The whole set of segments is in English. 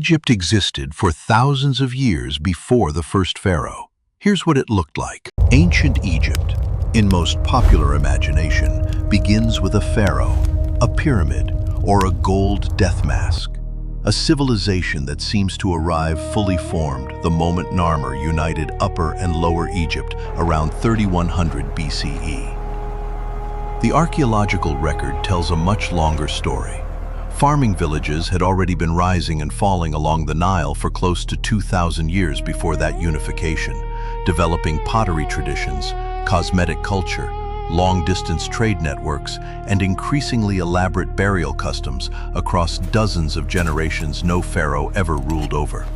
Egypt existed for thousands of years before the first pharaoh. Here's what it looked like. Ancient Egypt, in most popular imagination, begins with a pharaoh, a pyramid, or a gold death mask. A civilization that seems to arrive fully formed the moment Narmer united Upper and Lower Egypt around 3100 BCE. The archaeological record tells a much longer story. Farming villages had already been rising and falling along the Nile for close to 2,000 years before that unification, developing pottery traditions, cosmetic culture, long-distance trade networks, and increasingly elaborate burial customs across dozens of generations no pharaoh ever ruled over.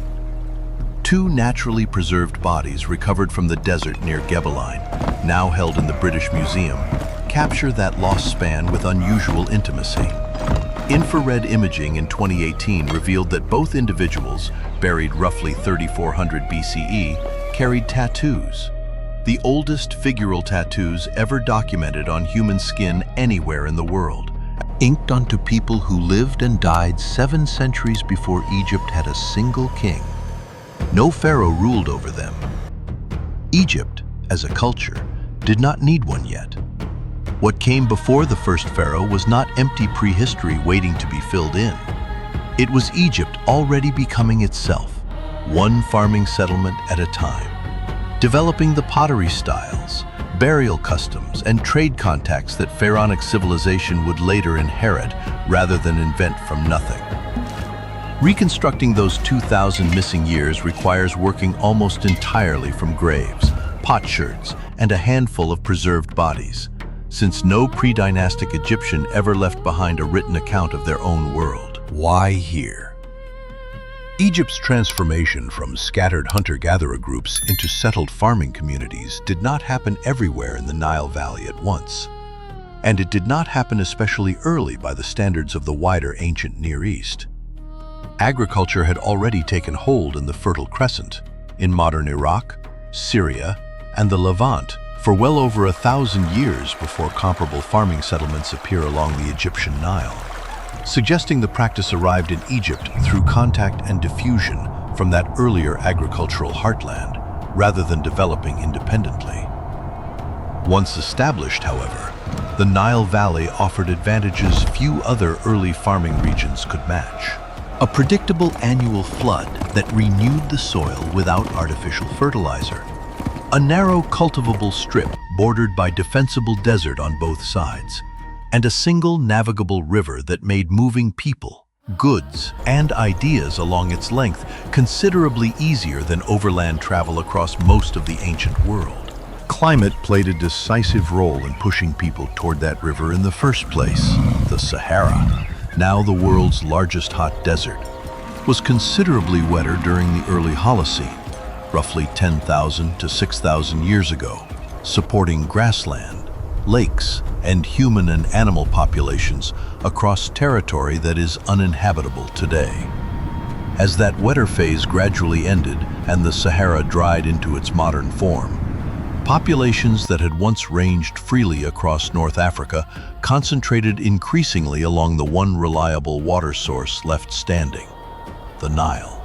Two naturally preserved bodies recovered from the desert near Gebelein, now held in the British Museum, capture that lost span with unusual intimacy. Infrared imaging in 2018 revealed that both individuals, buried roughly 3400 BCE, carried tattoos. The oldest figural tattoos ever documented on human skin anywhere in the world, inked onto people who lived and died 7 centuries before Egypt had a single king. No pharaoh ruled over them. Egypt, as a culture, did not need one yet. What came before the first pharaoh was not empty prehistory waiting to be filled in. It was Egypt already becoming itself, one farming settlement at a time, developing the pottery styles, burial customs, and trade contacts that pharaonic civilization would later inherit rather than invent from nothing. Reconstructing those 2,000 missing years requires working almost entirely from graves, potsherds, and a handful of preserved bodies, since no pre-dynastic Egyptian ever left behind a written account of their own world. Why here? Egypt's transformation from scattered hunter-gatherer groups into settled farming communities did not happen everywhere in the Nile Valley at once. And it did not happen especially early by the standards of the wider ancient Near East. Agriculture had already taken hold in the Fertile Crescent, in modern Iraq, Syria, and the Levant, for well over 1,000 years before comparable farming settlements appear along the Egyptian Nile, suggesting the practice arrived in Egypt through contact and diffusion from that earlier agricultural heartland, rather than developing independently. Once established, however, the Nile Valley offered advantages few other early farming regions could match. A predictable annual flood that renewed the soil without artificial fertilizer. A narrow cultivable strip bordered by defensible desert on both sides, and a single navigable river that made moving people, goods, and ideas along its length considerably easier than overland travel across most of the ancient world. Climate played a decisive role in pushing people toward that river in the first place. The Sahara, now the world's largest hot desert, was considerably wetter during the early Holocene, roughly 10,000 to 6,000 years ago, supporting grassland, lakes, and human and animal populations across territory that is uninhabitable today. As that wetter phase gradually ended and the Sahara dried into its modern form, populations that had once ranged freely across North Africa concentrated increasingly along the one reliable water source left standing, the Nile.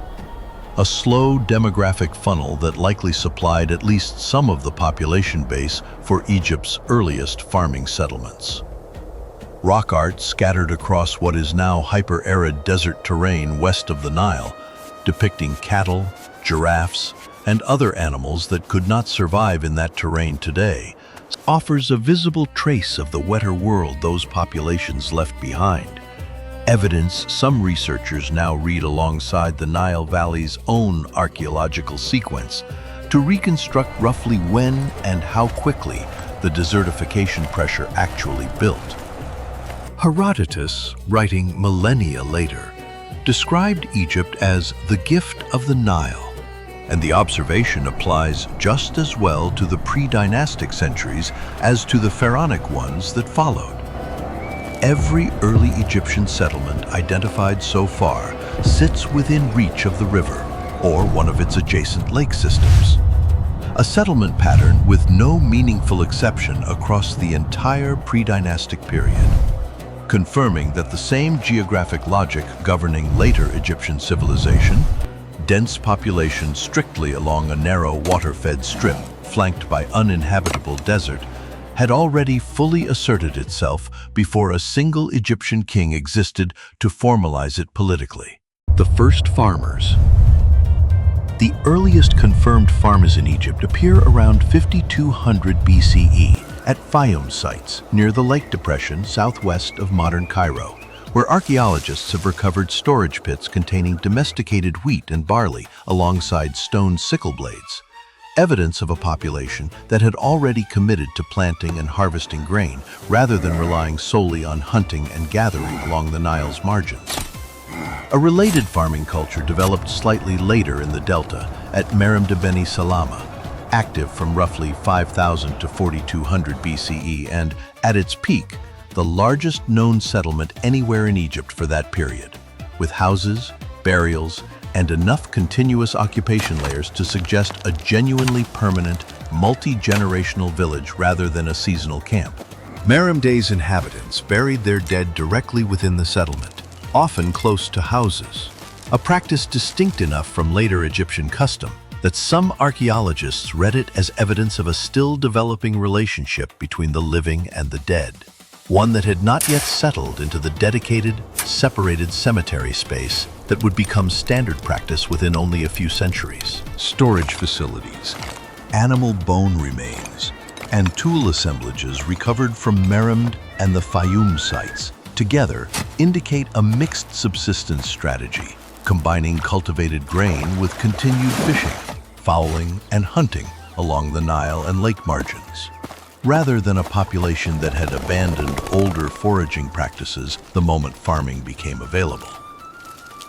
A slow demographic funnel that likely supplied at least some of the population base for Egypt's earliest farming settlements. Rock art scattered across what is now hyper-arid desert terrain west of the Nile, depicting cattle, giraffes, and other animals that could not survive in that terrain today, offers a visible trace of the wetter world those populations left behind. Evidence some researchers now read alongside the Nile Valley's own archaeological sequence to reconstruct roughly when and how quickly the desertification pressure actually built. Herodotus, writing millennia later, described Egypt as the gift of the Nile, and the observation applies just as well to the pre-dynastic centuries as to the pharaonic ones that followed. Every early Egyptian settlement identified so far sits within reach of the river or one of its adjacent lake systems. A settlement pattern with no meaningful exception across the entire pre-dynastic period. confirming that the same geographic logic governing later Egyptian civilization, dense population strictly along a narrow water-fed strip flanked by uninhabitable desert, had already fully asserted itself before a single Egyptian king existed to formalize it politically. The first farmers. The earliest confirmed farmers in Egypt appear around 5200 BCE at Faiyum sites near the lake depression southwest of modern Cairo, where archaeologists have recovered storage pits containing domesticated wheat and barley alongside stone sickle blades, evidence of a population that had already committed to planting and harvesting grain rather than relying solely on hunting and gathering along the Nile's margins. A related farming culture developed slightly later in the delta at Merimde Beni Salama, active from roughly 5000 to 4200 BCE and, at its peak, the largest known settlement anywhere in Egypt for that period, with houses, burials, and enough continuous occupation layers to suggest a genuinely permanent, multi-generational village rather than a seasonal camp. Merimde's inhabitants buried their dead directly within the settlement, often close to houses, a practice distinct enough from later Egyptian custom that some archaeologists read it as evidence of a still developing relationship between the living and the dead, one that had not yet settled into the dedicated, separated cemetery space that would become standard practice within only a few centuries. Storage facilities, animal bone remains, and tool assemblages recovered from Merimde and the Faiyum sites together indicate a mixed subsistence strategy, combining cultivated grain with continued fishing, fowling, and hunting along the Nile and lake margins, rather than a population that had abandoned older foraging practices the moment farming became available.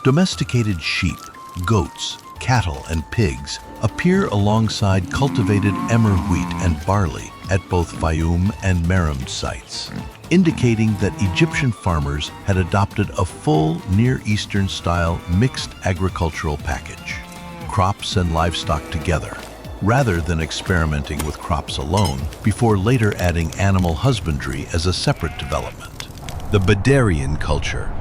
Domesticated sheep, goats, cattle, and pigs appear alongside cultivated emmer wheat and barley at both Faiyum and Merimde sites, indicating that Egyptian farmers had adopted a full Near Eastern-style mixed agricultural package, crops and livestock together, rather than experimenting with crops alone before later adding animal husbandry as a separate development. The Badarian culture.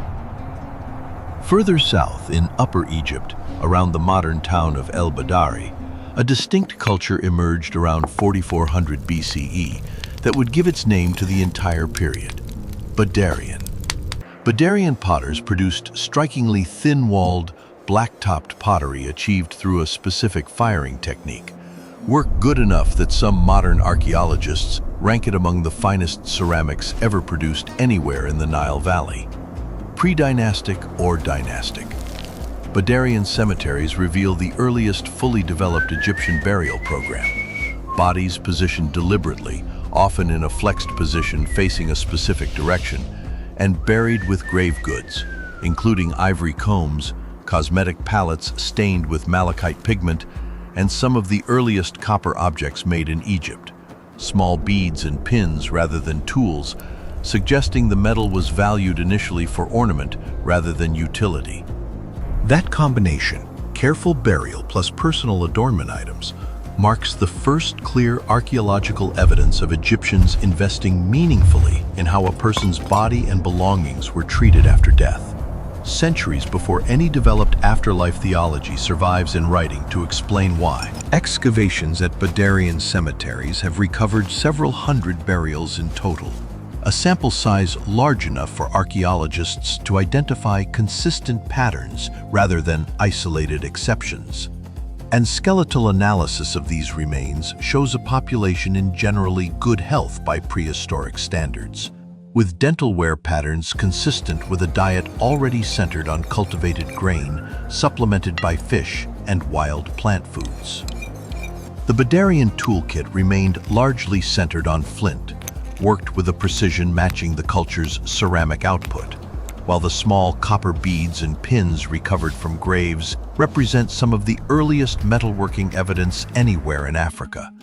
Further south in Upper Egypt, around the modern town of El Badari, a distinct culture emerged around 4400 BCE that would give its name to the entire period: Badarian. Badarian potters produced strikingly thin-walled, black-topped pottery achieved through a specific firing technique, work good enough that some modern archaeologists rank it among the finest ceramics ever produced anywhere in the Nile Valley. Pre-dynastic or dynastic. Badarian cemeteries reveal the earliest fully developed Egyptian burial program. Bodies positioned deliberately, often in a flexed position facing a specific direction, and buried with grave goods, including ivory combs, cosmetic palettes stained with malachite pigment, and some of the earliest copper objects made in Egypt, small beads and pins rather than tools, suggesting the metal was valued initially for ornament rather than utility. That combination, careful burial plus personal adornment items, marks the first clear archaeological evidence of Egyptians investing meaningfully in how a person's body and belongings were treated after death, centuries before any developed afterlife theology survives in writing to explain why. Excavations at Badarian cemeteries have recovered several hundred burials in total, a sample size large enough for archaeologists to identify consistent patterns rather than isolated exceptions. And skeletal analysis of these remains shows a population in generally good health by prehistoric standards, with dental wear patterns consistent with a diet already centered on cultivated grain, supplemented by fish and wild plant foods. The Badarian toolkit remained largely centered on flint, worked with a precision matching the culture's ceramic output, while the small copper beads and pins recovered from graves represent some of the earliest metalworking evidence anywhere in Africa,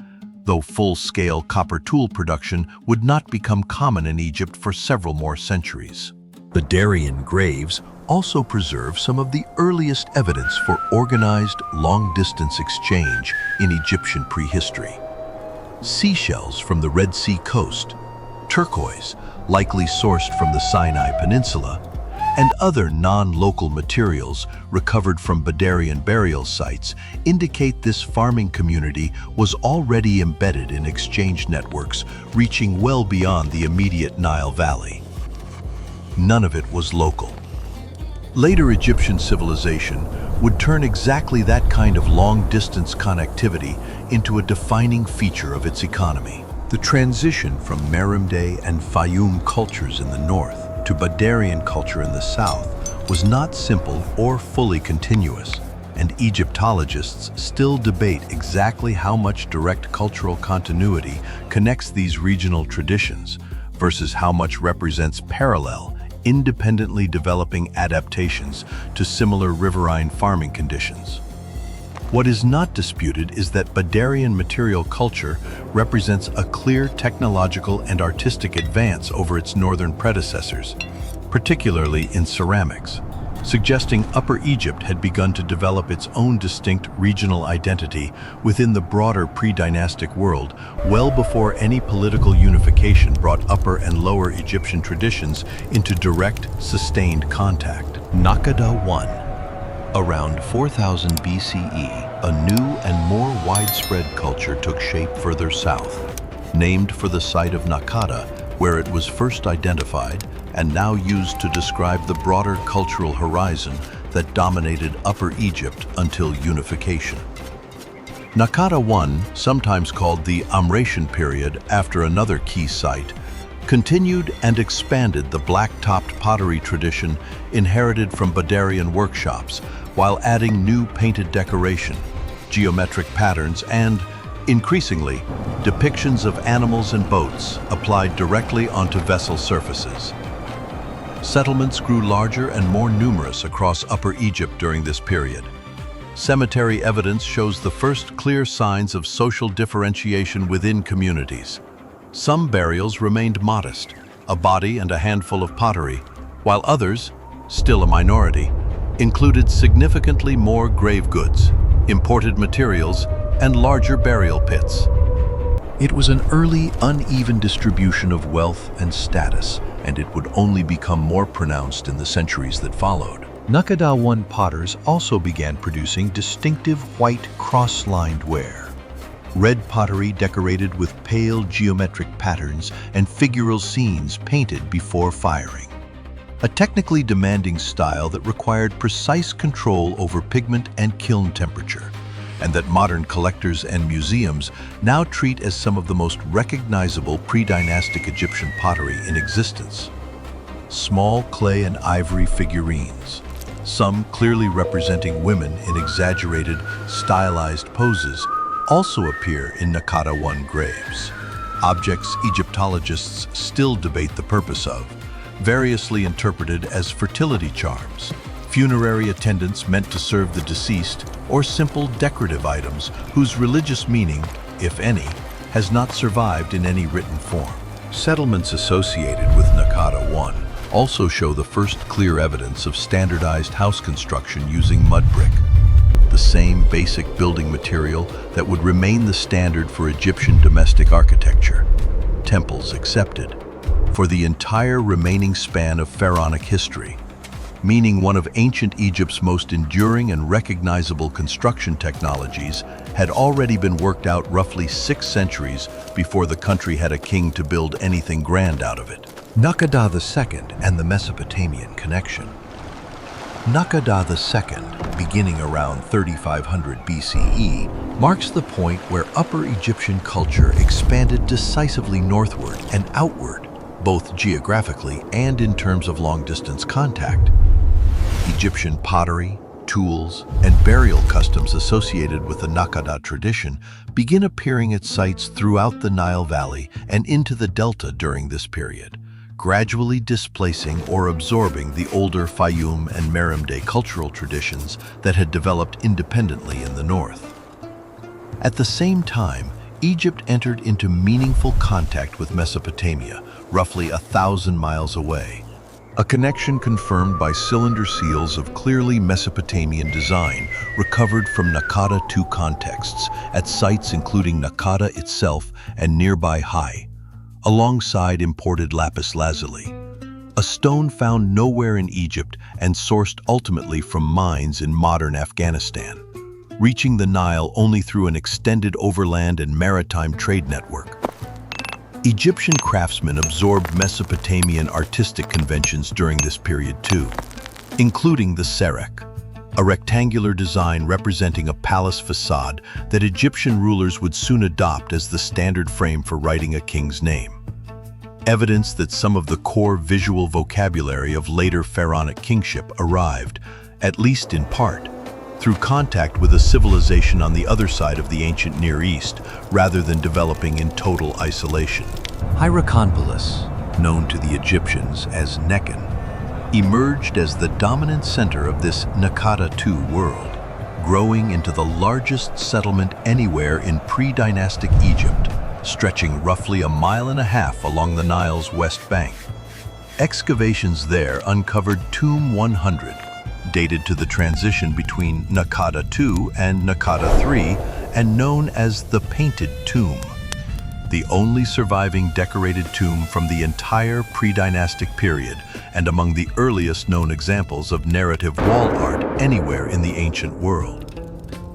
though full-scale copper tool production would not become common in Egypt for several more centuries. Badarian graves also preserve some of the earliest evidence for organized, long-distance exchange in Egyptian prehistory. Seashells from the Red Sea coast, turquoise, likely sourced from the Sinai Peninsula, and other non-local materials recovered from Badarian burial sites indicate this farming community was already embedded in exchange networks reaching well beyond the immediate Nile Valley. None of it was local. Later Egyptian civilization would turn exactly that kind of long-distance connectivity into a defining feature of its economy. The transition from Merimde and Faiyum cultures in the north to Badarian culture in the south was not simple or fully continuous, and Egyptologists still debate exactly how much direct cultural continuity connects these regional traditions versus how much represents parallel, independently developing adaptations to similar riverine farming conditions. What is not disputed is that Badarian material culture represents a clear technological and artistic advance over its northern predecessors, particularly in ceramics, suggesting Upper Egypt had begun to develop its own distinct regional identity within the broader pre-dynastic world well before any political unification brought Upper and Lower Egyptian traditions into direct, sustained contact. Nakada I. Around 4000 BCE, a new and more widespread culture took shape further south, named for the site of Nakada, where it was first identified and now used to describe the broader cultural horizon that dominated Upper Egypt until unification. Nakada I, sometimes called the Amratian period after another key site, continued and expanded the black-topped pottery tradition inherited from Badarian workshops while adding new painted decoration, geometric patterns, and, increasingly, depictions of animals and boats applied directly onto vessel surfaces. Settlements grew larger and more numerous across Upper Egypt during this period. Cemetery evidence shows the first clear signs of social differentiation within communities. Some burials remained modest, a body and a handful of pottery, while others, still a minority, included significantly more grave goods, imported materials, and larger burial pits. It was an early, uneven distribution of wealth and status, and it would only become more pronounced in the centuries that followed. Nakada I potters also began producing distinctive white cross-lined ware. Red pottery decorated with pale geometric patterns and figural scenes painted before firing. A technically demanding style that required precise control over pigment and kiln temperature, and that modern collectors and museums now treat as some of the most recognizable pre-dynastic Egyptian pottery in existence. Small clay and ivory figurines, some clearly representing women in exaggerated, stylized poses, also appear in Nakada I graves. Objects Egyptologists still debate the purpose of, variously interpreted as fertility charms, funerary attendants meant to serve the deceased, or simple decorative items whose religious meaning, if any, has not survived in any written form. Settlements associated with Nakada I also show the first clear evidence of standardized house construction using mud brick, the same basic building material that would remain the standard for Egyptian domestic architecture, temples accepted, for the entire remaining span of pharaonic history, meaning one of ancient Egypt's most enduring and recognizable construction technologies had already been worked out roughly 6 centuries before the country had a king to build anything grand out of it. Nakada II and the Mesopotamian connection. Nakada II, beginning around 3500 BCE, marks the point where Upper Egyptian culture expanded decisively northward and outward, both geographically and in terms of long-distance contact. Egyptian pottery, tools, and burial customs associated with the Nakada tradition begin appearing at sites throughout the Nile Valley and into the Delta during this period, gradually displacing or absorbing the older Faiyum and Merimde cultural traditions that had developed independently in the north. At the same time, Egypt entered into meaningful contact with Mesopotamia, roughly 1,000 miles away, a connection confirmed by cylinder seals of clearly Mesopotamian design recovered from Nakada II contexts at sites including Nakada itself and nearby Hai, alongside imported lapis lazuli, a stone found nowhere in Egypt and sourced ultimately from mines in modern Afghanistan, reaching the Nile only through an extended overland and maritime trade network. Egyptian craftsmen absorbed Mesopotamian artistic conventions during this period too, including the serek, a rectangular design representing a palace facade that Egyptian rulers would soon adopt as the standard frame for writing a king's name. Evidence that some of the core visual vocabulary of later pharaonic kingship arrived, at least in part, through contact with a civilization on the other side of the ancient Near East, rather than developing in total isolation. Hierakonpolis, known to the Egyptians as Nekhen, emerged as the dominant center of this Nakada II world, growing into the largest settlement anywhere in pre-dynastic Egypt, stretching roughly 1.5 miles along the Nile's west bank. Excavations there uncovered Tomb 100, dated to the transition between Nakada II and Nakada III, and known as the Painted Tomb, the only surviving decorated tomb from the entire pre-dynastic period and among the earliest known examples of narrative wall art anywhere in the ancient world.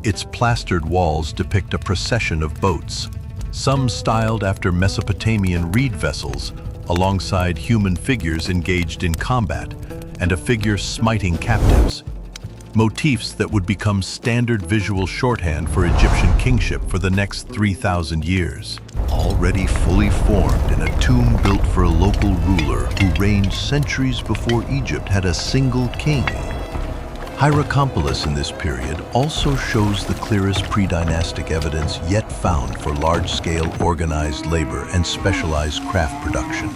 Its plastered walls depict a procession of boats, some styled after Mesopotamian reed vessels, alongside human figures engaged in combat, and a figure smiting captives, motifs that would become standard visual shorthand for Egyptian kingship for the next 3,000 years. Already fully formed in a tomb built for a local ruler who reigned centuries before Egypt had a single king. Hierakonpolis in this period also shows the clearest pre-dynastic evidence yet found for large-scale organized labor and specialized craft production.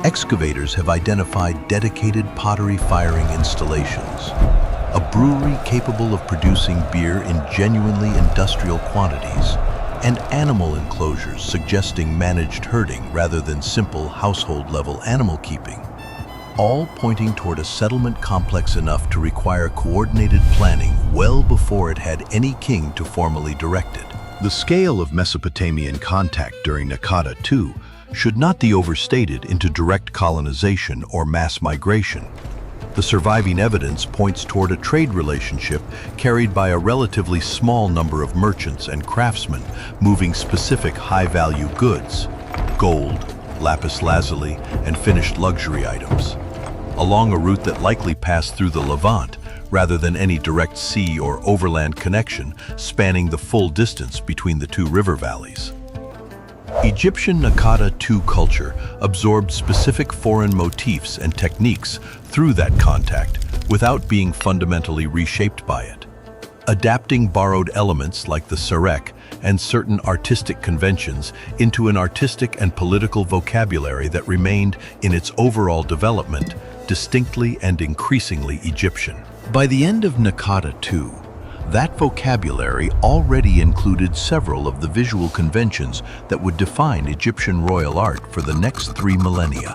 Excavators have identified dedicated pottery firing installations, a brewery capable of producing beer in genuinely industrial quantities, and animal enclosures suggesting managed herding rather than simple household-level animal keeping, all pointing toward a settlement complex enough to require coordinated planning well before it had any king to formally direct it. The scale of Mesopotamian contact during Nakada II should not be overstated into direct colonization or mass migration. The surviving evidence points toward a trade relationship carried by a relatively small number of merchants and craftsmen moving specific high-value goods, gold, lapis lazuli, and finished luxury items, along a route that likely passed through the Levant rather than any direct sea or overland connection spanning the full distance between the two river valleys. Egyptian Nakada II culture absorbed specific foreign motifs and techniques through that contact without being fundamentally reshaped by it, adapting borrowed elements like the serek and certain artistic conventions into an artistic and political vocabulary that remained in its overall development distinctly and increasingly Egyptian. By the end of Nakada II, that vocabulary already included several of the visual conventions that would define Egyptian royal art for the next 3 millennia.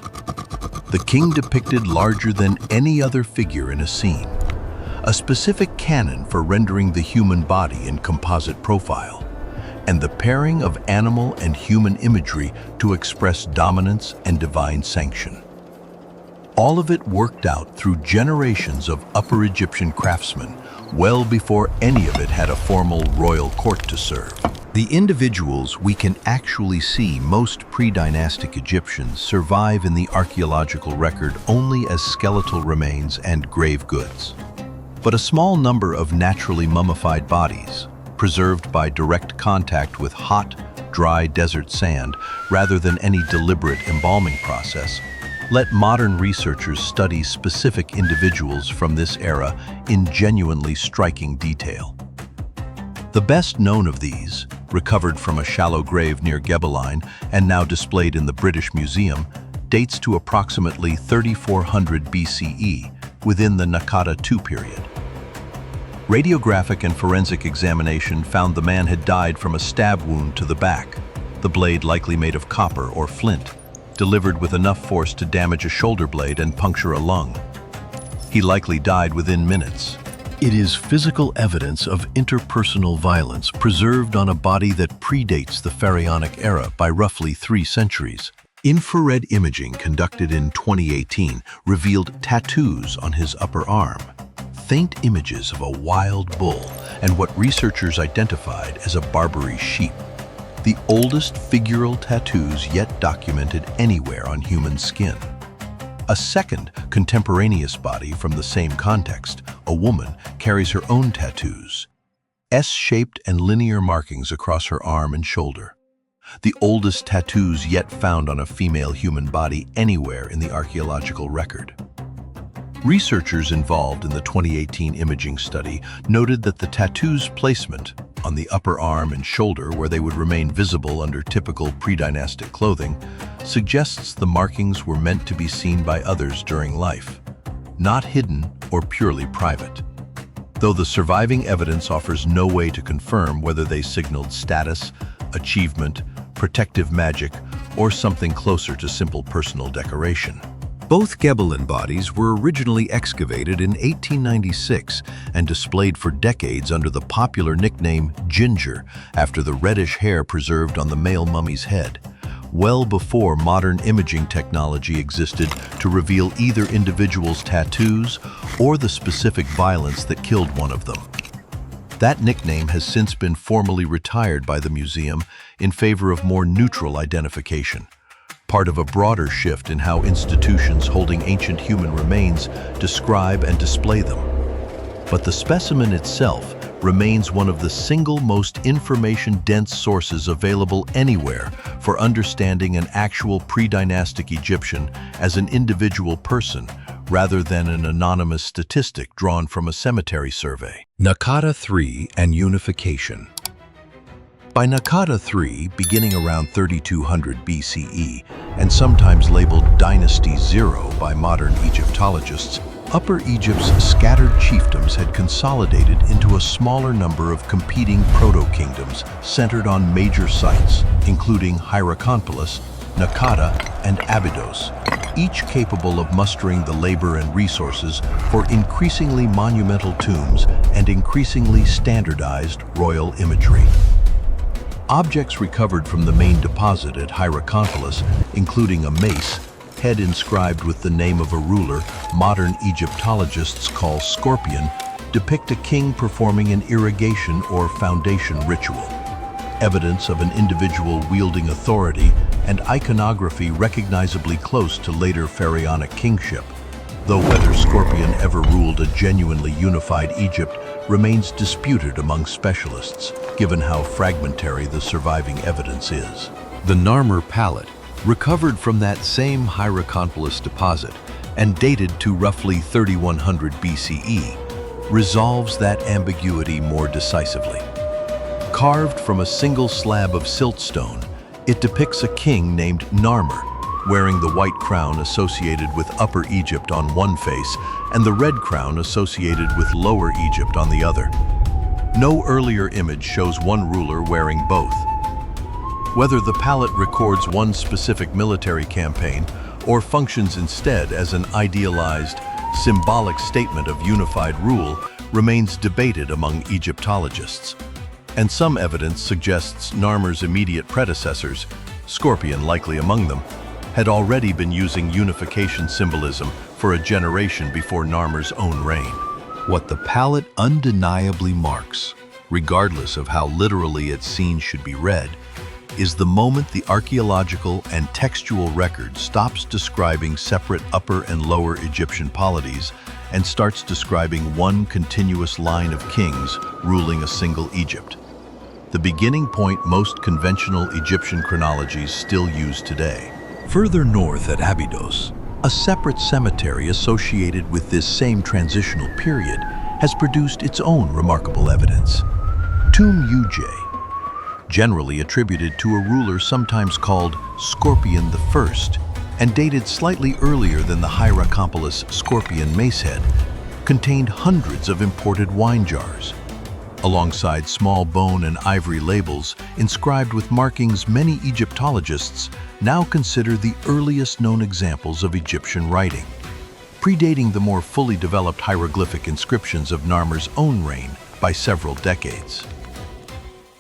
The king depicted larger than any other figure in a scene, a specific canon for rendering the human body in composite profile, and the pairing of animal and human imagery to express dominance and divine sanction. All of it worked out through generations of Upper Egyptian craftsmen, well before any of it had a formal royal court to serve. The individuals we can actually see most pre-dynastic Egyptians survive in the archaeological record only as skeletal remains and grave goods. But a small number of naturally mummified bodies, preserved by direct contact with hot, dry desert sand rather than any deliberate embalming process, let modern researchers study specific individuals from this era in genuinely striking detail. The best known of these, recovered from a shallow grave near Gebelein and now displayed in the British Museum, dates to approximately 3400 BCE, within the Nakada II period. Radiographic and forensic examination found the man had died from a stab wound to the back, the blade likely made of copper or flint, delivered with enough force to damage a shoulder blade and puncture a lung. He likely died within minutes. It is physical evidence of interpersonal violence preserved on a body that predates the Pharaonic era by roughly 3 centuries. Infrared imaging conducted in 2018 revealed tattoos on his upper arm, faint images of a wild bull, and what researchers identified as a Barbary sheep, the oldest figural tattoos yet documented anywhere on human skin. A second contemporaneous body from the same context, a woman, carries her own tattoos, S-shaped and linear markings across her arm and shoulder, the oldest tattoos yet found on a female human body anywhere in the archaeological record. Researchers involved in the 2018 imaging study noted that the tattoo's placement on the upper arm and shoulder, where they would remain visible under typical pre-dynastic clothing, suggests the markings were meant to be seen by others during life, not hidden or purely private. Though the surviving evidence offers no way to confirm whether they signaled status, achievement, protective magic, or something closer to simple personal decoration. Both Gebelein bodies were originally excavated in 1896 and displayed for decades under the popular nickname Ginger, after the reddish hair preserved on the male mummy's head, well before modern imaging technology existed to reveal either individuals' tattoos or the specific violence that killed one of them. That nickname has since been formally retired by the museum in favor of more neutral identification, part of a broader shift in how institutions holding ancient human remains describe and display them. But the specimen itself remains one of the single most information-dense sources available anywhere for understanding an actual pre-dynastic Egyptian as an individual person, rather than an anonymous statistic drawn from a cemetery survey. Nakada III and Unification. By Nakada III, beginning around 3200 BCE, and sometimes labeled Dynasty Zero by modern Egyptologists, Upper Egypt's scattered chiefdoms had consolidated into a smaller number of competing proto-kingdoms centered on major sites, including Hierakonpolis, Nakada, and Abydos, each capable of mustering the labor and resources for increasingly monumental tombs and increasingly standardized royal imagery. Objects recovered from the main deposit at Hierakonpolis, including a mace, head inscribed with the name of a ruler modern Egyptologists call Scorpion, depict a king performing an irrigation or foundation ritual, evidence of an individual wielding authority, and iconography recognizably close to later pharaonic kingship, though whether Scorpion ever ruled a genuinely unified Egypt remains disputed among specialists, given how fragmentary the surviving evidence is. The Narmer Palette, recovered from that same Hierakonpolis deposit and dated to roughly 3100 BCE, resolves that ambiguity more decisively. Carved from a single slab of siltstone, it depicts a king named Narmer, wearing the white crown associated with Upper Egypt on one face and the red crown associated with Lower Egypt on the other. No earlier image shows one ruler wearing both. Whether the palette records one specific military campaign or functions instead as an idealized, symbolic statement of unified rule remains debated among Egyptologists. And some evidence suggests Narmer's immediate predecessors, Scorpion likely among them, had already been using unification symbolism for a generation before Narmer's own reign. What the palette undeniably marks, regardless of how literally its scenes should be read, is the moment the archaeological and textual record stops describing separate Upper and Lower Egyptian polities and starts describing one continuous line of kings ruling a single Egypt, the beginning point most conventional Egyptian chronologies still use today. Further north at Abydos, a separate cemetery associated with this same transitional period has produced its own remarkable evidence. Tomb Uj, generally attributed to a ruler sometimes called Scorpion I and dated slightly earlier than the Hierakonpolis Scorpion macehead, contained hundreds of imported wine jars, alongside small bone and ivory labels inscribed with markings many Egyptologists now consider the earliest known examples of Egyptian writing, predating the more fully developed hieroglyphic inscriptions of Narmer's own reign by several decades.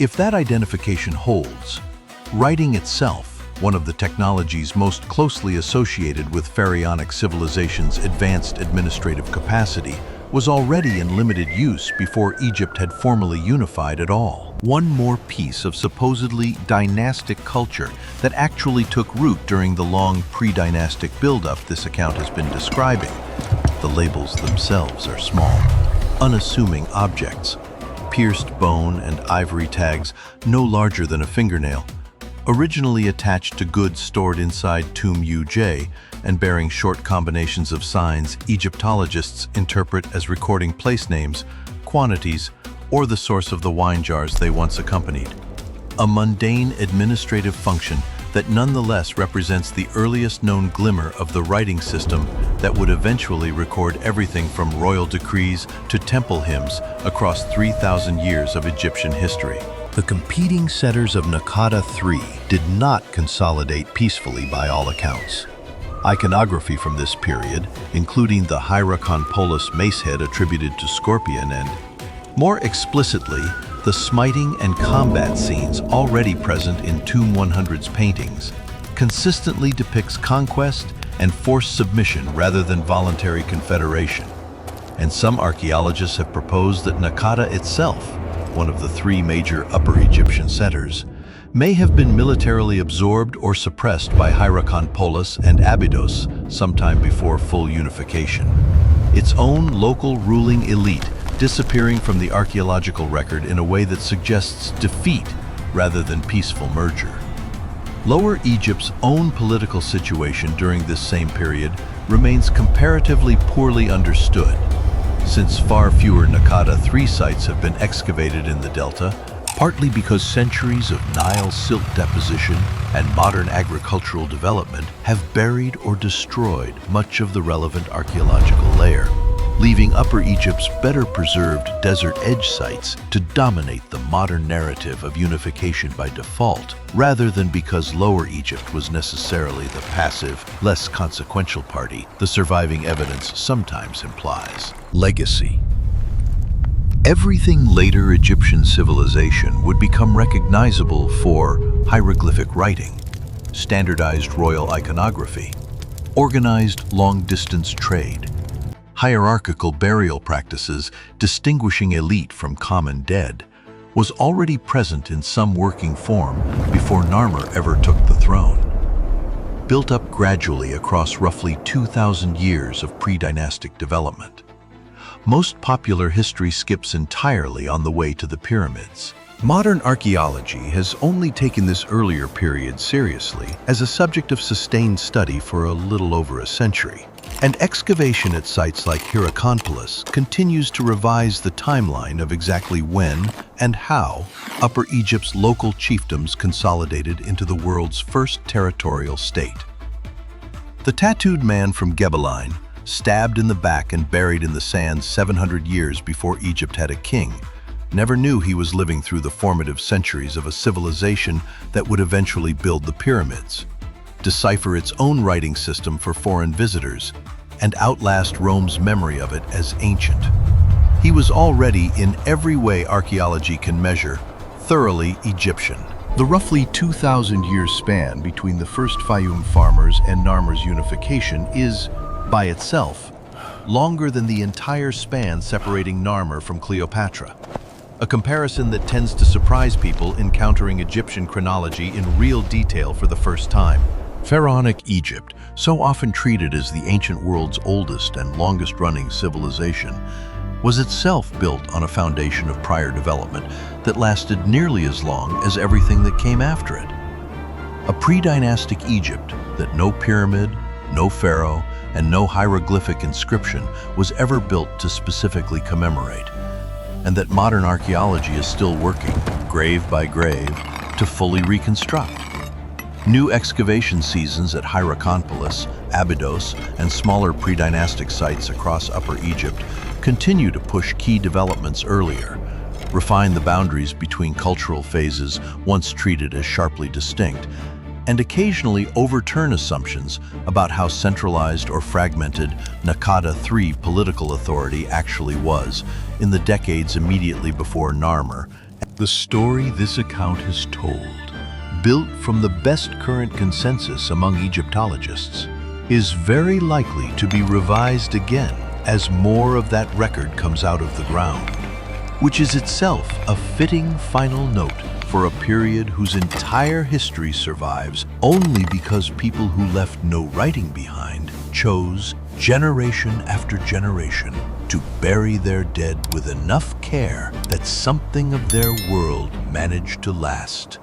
If that identification holds, writing itself, one of the technologies most closely associated with Pharaonic civilization's advanced administrative capacity, was already in limited use before Egypt had formally unified at all. One more piece of supposedly dynastic culture that actually took root during the long pre-dynastic buildup this account has been describing. The labels themselves are small, unassuming objects, pierced bone and ivory tags no larger than a fingernail, originally attached to goods stored inside tomb UJ and bearing short combinations of signs Egyptologists interpret as recording place names, quantities, or the source of the wine jars they once accompanied. A mundane administrative function that nonetheless represents the earliest known glimmer of the writing system that would eventually record everything from royal decrees to temple hymns across 3,000 years of Egyptian history. The competing setters of Nakada III did not consolidate peacefully by all accounts. Iconography from this period, including the Hierakonpolis macehead attributed to Scorpion and, more explicitly, the smiting and combat scenes already present in Tomb 100's paintings, consistently depicts conquest and forced submission rather than voluntary confederation. And some archaeologists have proposed that Nakada itself, one of the three major Upper Egyptian centers, may have been militarily absorbed or suppressed by Hierakonpolis and Abydos sometime before full unification. Its own local ruling elite disappearing from the archaeological record in a way that suggests defeat rather than peaceful merger. Lower Egypt's own political situation during this same period remains comparatively poorly understood, since far fewer Nakada III sites have been excavated in the delta, partly because centuries of Nile silt deposition and modern agricultural development have buried or destroyed much of the relevant archaeological layer, leaving Upper Egypt's better preserved desert edge sites to dominate the modern narrative of unification by default, rather than because Lower Egypt was necessarily the passive, less consequential party the surviving evidence sometimes implies. Legacy. Everything later Egyptian civilization would become recognizable for hieroglyphic writing, standardized royal iconography, organized long-distance trade, hierarchical burial practices distinguishing elite from common dead, was already present in some working form before Narmer ever took the throne. Built up gradually across roughly 2,000 years of pre-dynastic development. Most popular history skips entirely on the way to the pyramids. Modern archaeology has only taken this earlier period seriously as a subject of sustained study for a little over a century. And excavation at sites like Hierakonpolis continues to revise the timeline of exactly when and how Upper Egypt's local chiefdoms consolidated into the world's first territorial state. The tattooed man from Gebelein, stabbed in the back and buried in the sand 700 years before Egypt had a king, never knew he was living through the formative centuries of a civilization that would eventually build the pyramids, decipher its own writing system for foreign visitors, and outlast Rome's memory of it as ancient. He was already, in every way archaeology can measure, thoroughly Egyptian. The roughly 2,000-year span between the first Faiyum farmers and Narmer's unification is, by itself, longer than the entire span separating Narmer from Cleopatra. A comparison that tends to surprise people encountering Egyptian chronology in real detail for the first time. Pharaonic Egypt, so often treated as the ancient world's oldest and longest-running civilization, was itself built on a foundation of prior development that lasted nearly as long as everything that came after it. A pre-dynastic Egypt that no pyramid, no pharaoh, and no hieroglyphic inscription was ever built to specifically commemorate, and that modern archaeology is still working, grave by grave, to fully reconstruct. New excavation seasons at Hierakonpolis, Abydos, and smaller pre-dynastic sites across Upper Egypt continue to push key developments earlier, refine the boundaries between cultural phases once treated as sharply distinct, and occasionally overturn assumptions about how centralized or fragmented Nakada III political authority actually was in the decades immediately before Narmer. The story this account has told built from the best current consensus among Egyptologists, is very likely to be revised again as more of that record comes out of the ground, which is itself a fitting final note for a period whose entire history survives only because people who left no writing behind chose, generation after generation, to bury their dead with enough care that something of their world managed to last.